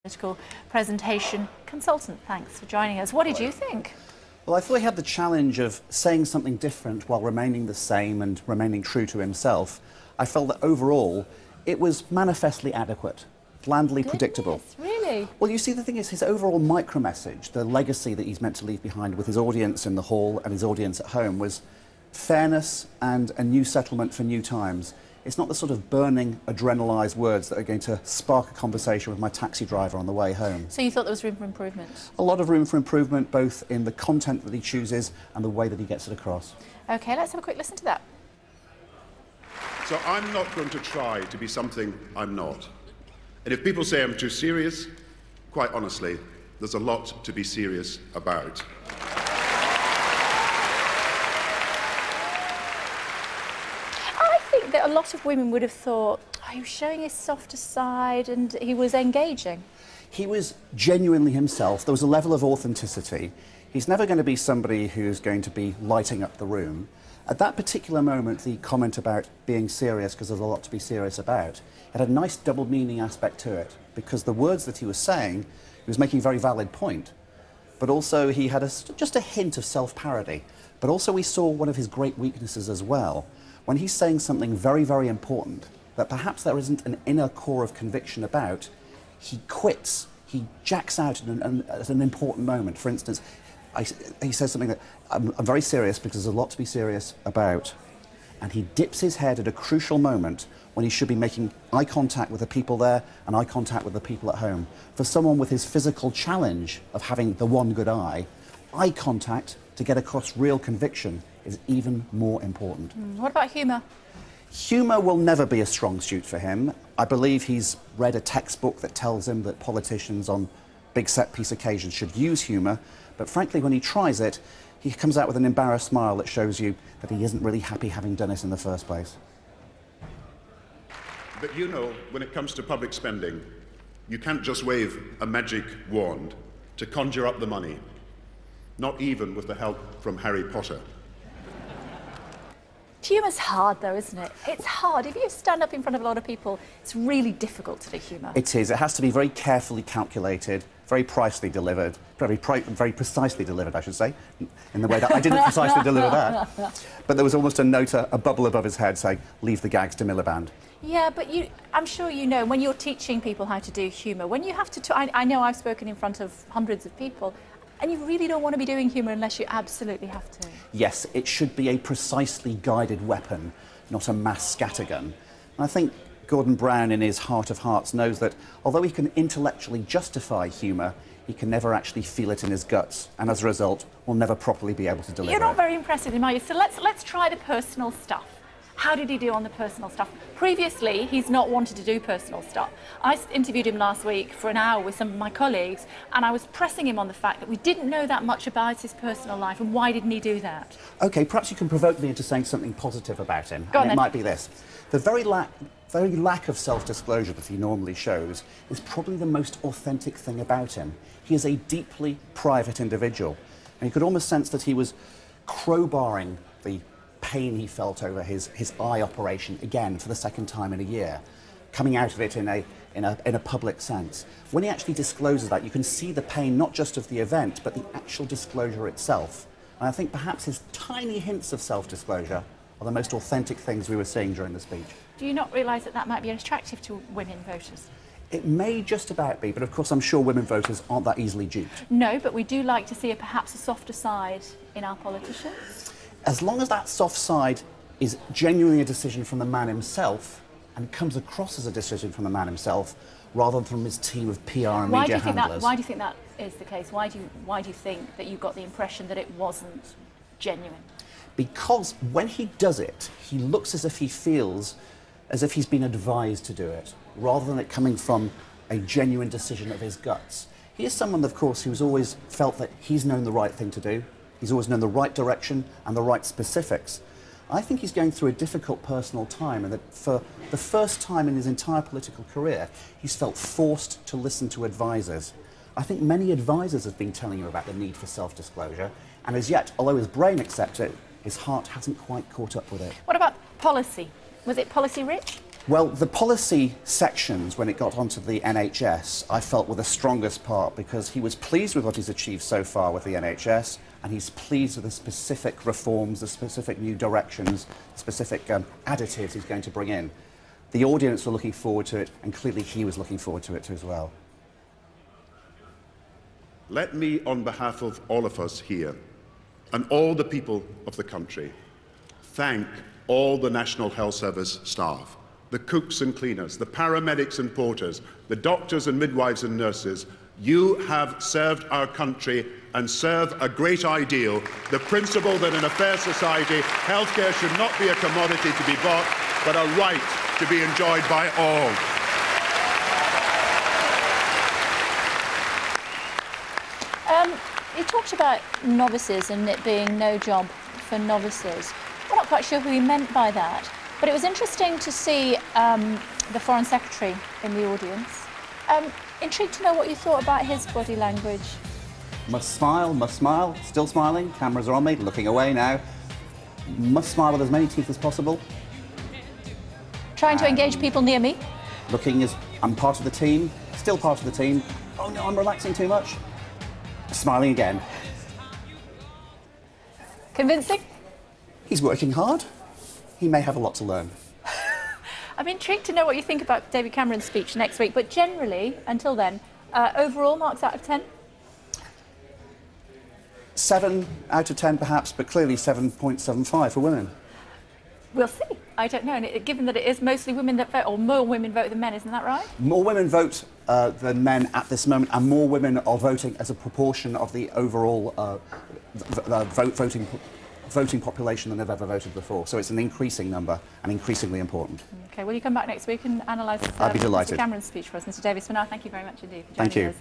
Political presentation consultant. Thanks for joining us. What did you think? Well, I thought he had the challenge of saying something different while remaining the same and remaining true to himself. I felt that overall it was manifestly adequate, blandly predictable. Really? Well, you see, the thing is, his overall micro-message, the legacy that he's meant to leave behind with his audience in the hall and his audience at home, was fairness and a new settlement for new times. It's not the sort of burning, adrenalised words that are going to spark a conversation with my taxi driver on the way home. So you thought there was room for improvement? A lot of room for improvement, both in the content that he chooses and the way that he gets it across. OK, let's have a quick listen to that. So I'm not going to try to be something I'm not. And if people say I'm too serious, quite honestly, there's a lot to be serious about. That a lot of women would have thought, oh, he was showing his softer side and he was engaging. He was genuinely himself. There was a level of authenticity. He's never going to be somebody who's going to be lighting up the room. At that particular moment, the comment about being serious, because there's a lot to be serious about, it had a nice double meaning aspect to it, because the words that he was saying, he was making a very valid point, but also he had just a hint of self-parody. But also we saw one of his great weaknesses as well. When he's saying something very, very important that perhaps there isn't an inner core of conviction about, he quits, he jacks out at an important moment. For instance, he says something that, I'm very serious because there's a lot to be serious about. And he dips his head at a crucial moment when he should be making eye contact with the people there and eye contact with the people at home. For someone with his physical challenge of having the one good eye contact to get across real conviction is even more important. What about humour? Humour will never be a strong suit for him. I believe he's read a textbook that tells him that politicians on big set-piece occasions should use humour, but frankly, when he tries it, he comes out with an embarrassed smile that shows you that he isn't really happy having done it in the first place. But you know, when it comes to public spending, you can't just wave a magic wand to conjure up the money, not even with the help from Harry Potter. Humour's hard, though, isn't it? It's hard. If you stand up in front of a lot of people, it's really difficult to do humour. It is. It has to be very carefully calculated, very precisely delivered, very precisely delivered, I should say, in the way that I didn't precisely deliver that. But there was almost a note, a bubble above his head saying, leave the gags to Miliband. Yeah, but I'm sure you know, when you're teaching people how to do humour, when you have to... I know I've spoken in front of hundreds of people, and you really don't want to be doing humour unless you absolutely have to. Yes, it should be a precisely guided weapon, not a mass scattergun. And I think Gordon Brown, in his heart of hearts, knows that although he can intellectually justify humour, he can never actually feel it in his guts, and as a result, will never properly be able to deliver it. You're not very impressed with him, are you? So let's try the personal stuff. How did he do on the personal stuff? Previously, he's not wanted to do personal stuff. I interviewed him last week for an hour with some of my colleagues, and I was pressing him on the fact that we didn't know that much about his personal life, and why didn't he do that? OK, perhaps you can provoke me into saying something positive about him. Go on, then. It might be this. The very lack of self-disclosure that he normally shows is probably the most authentic thing about him. He is a deeply private individual, and you could almost sense that he was crowbarring the pain he felt over his eye operation again for the second time in a year, coming out of it in a public sense. When he actually discloses that, you can see the pain not just of the event, but the actual disclosure itself. And I think perhaps his tiny hints of self-disclosure are the most authentic things we were seeing during the speech. Do you not realise that that might be attractive to women voters? It may just about be, but of course I'm sure women voters aren't that easily duped. No, but we do like to see perhaps a softer side in our politicians. As long as that soft side is genuinely a decision from the man himself and comes across as a decision from the man himself rather than from his team of PR and media handlers. Why do you think that is the case? Why do you think that you got the impression that it wasn't genuine? Because when he does it, he looks as if he feels as if he's been advised to do it, rather than it coming from a genuine decision of his guts. He is someone, of course, who's always felt that he's known the right thing to do. He's always known the right direction and the right specifics. I think he's going through a difficult personal time, and that for the first time in his entire political career, he's felt forced to listen to advisors. I think many advisors have been telling him about the need for self-disclosure, and as yet, although his brain accepts it, his heart hasn't quite caught up with it. What about policy? Was it policy rich? Well, the policy sections, when it got onto the NHS, I felt were the strongest part, because he was pleased with what he's achieved so far with the NHS, and he's pleased with the specific reforms, the specific new directions, specific additives he's going to bring in. The audience were looking forward to it, and clearly he was looking forward to it as well. Let me, on behalf of all of us here, and all the people of the country, thank all the National Health Service staff, the cooks and cleaners, the paramedics and porters, the doctors and midwives and nurses. You have served our country and serve a great ideal, the principle that in a fair society, healthcare should not be a commodity to be bought, but a right to be enjoyed by all. You talked about novices and it being no job for novices. We're not quite sure who he meant by that, but it was interesting to see the Foreign Secretary in the audience. Intrigued to know what you thought about his body language. Must smile, still smiling, cameras are on me, looking away now. Must smile with as many teeth as possible. Trying to engage people near me. Looking as I'm part of the team, still part of the team. Oh no, I'm relaxing too much. Smiling again. Convincing? He's working hard. He may have a lot to learn. I'm intrigued to know what you think about David Cameron's speech next week, but generally, until then, overall marks out of 10? 7 out of 10 perhaps, but clearly 7.75 for women. We'll see. I don't know. And given that it is mostly women that vote, or more women vote than men, isn't that right? More women vote than men at this moment, and more women are voting as a proportion of the overall voting population than they've ever voted before. So it's an increasing number and increasingly important. Okay, will you come back next week and analyse I'd be delighted. Mr Cameron's speech for us? Mr Davies, for now, thank you very much indeed for joining us.